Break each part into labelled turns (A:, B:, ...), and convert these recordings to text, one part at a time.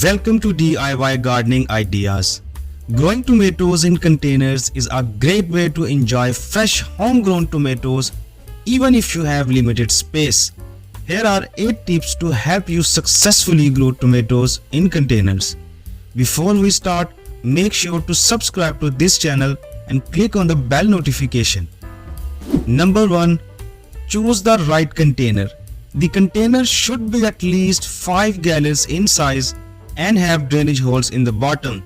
A: Welcome to DIY Gardening Ideas. Growing tomatoes in containers is a great way to enjoy fresh homegrown tomatoes even if you have limited space. Here are 8 tips to help you successfully grow tomatoes in containers. Before we start, make sure to subscribe to this channel and click on the bell notification. Number 1. Choose the right container. The container should be at least 5 gallons in size and have drainage holes in the bottom.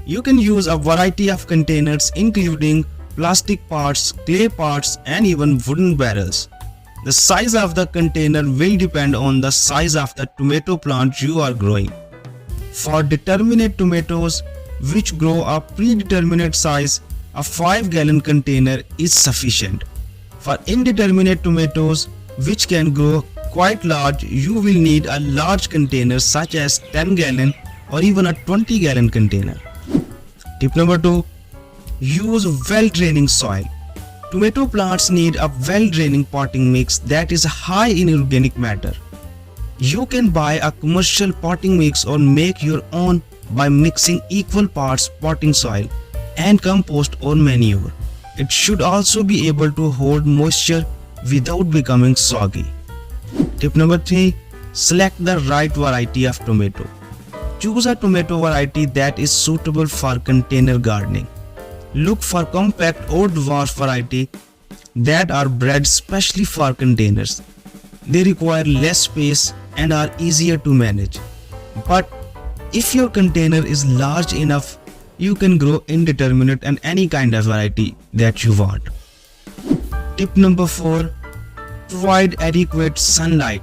A: You can use a variety of containers including plastic parts, clay parts and even wooden barrels. The size of the container will depend on the size of the tomato plant you are growing. For determinate tomatoes, which grow a predeterminate size, a 5-gallon container is sufficient. For indeterminate tomatoes, which can grow quite large, you will need a large container such as 10-gallon or even a 20-gallon container. Tip number 2. Use well-draining soil. Tomato plants need a well-draining potting mix that is high in organic matter. You can buy a commercial potting mix or make your own by mixing equal parts potting soil and compost or manure. It should also be able to hold moisture without becoming soggy. Tip number 3. Select the right variety of tomato. Choose a tomato variety that is suitable for container gardening. Look for compact or dwarf variety that are bred specially for containers. They require less space and are easier to manage. But if your container is large enough, you can grow indeterminate and any kind of variety that you want. Tip number 4. Provide adequate sunlight.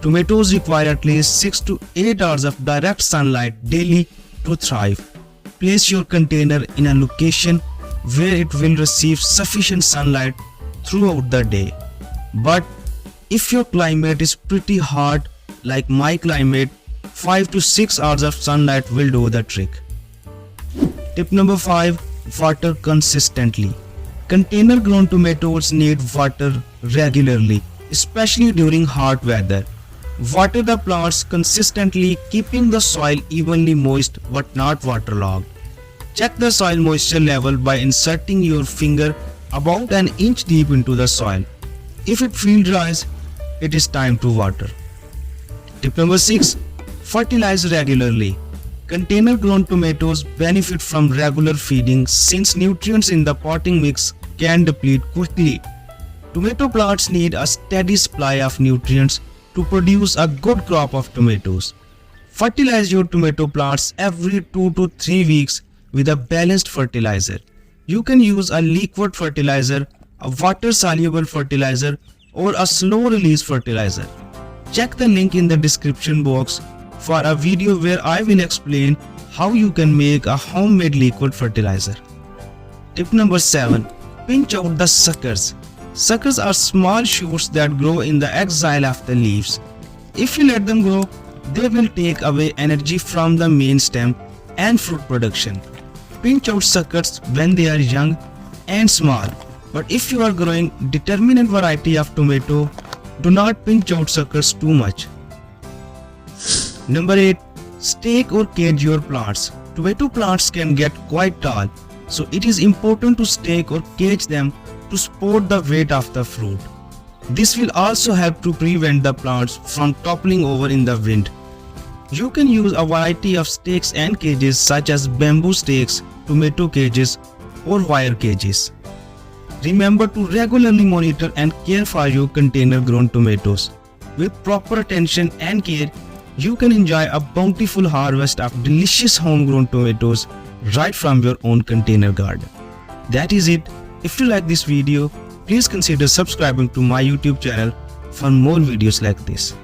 A: Tomatoes require at least 6 to 8 hours of direct sunlight daily to thrive. Place your container in a location where it will receive sufficient sunlight throughout the day. But if your climate is pretty hot, like my climate, 5 to 6 hours of sunlight will do the trick. Tip number 5. Water consistently. Container grown tomatoes need water regularly, especially during hot weather. Water the plants consistently, keeping the soil evenly moist but not waterlogged. Check the soil moisture level by inserting your finger about an inch deep into the soil. If it feels dry, it is time to water. Tip number 6. Fertilize regularly. Container grown tomatoes benefit from regular feeding since nutrients in the potting mix can deplete quickly. Tomato plants need a steady supply of nutrients to produce a good crop of tomatoes. Fertilize your tomato plants every 2 to 3 weeks with a balanced fertilizer. You can use a liquid fertilizer, a water-soluble fertilizer, or a slow-release fertilizer. Check the link in the description box for a video where I will explain how you can make a homemade liquid fertilizer. Tip number 7. Pinch out the suckers. Suckers are small shoots that grow in the axil of the leaves. If you let them grow, they will take away energy from the main stem and fruit production. Pinch out suckers when they are young and small. But if you are growing determinate variety of tomato, do not pinch out suckers too much. Number 8. Stake or cage your plants. Tomato plants can get quite tall, so it is important to stake or cage them to support the weight of the fruit. This will also help to prevent the plants from toppling over in the wind. You can use a variety of stakes and cages such as bamboo stakes, tomato cages, or wire cages. Remember to regularly monitor and care for your container grown tomatoes. With proper attention and care, you can enjoy a bountiful harvest of delicious homegrown tomatoes right from your own container garden. That is it. If you like this video, please consider subscribing to my YouTube channel for more videos like this.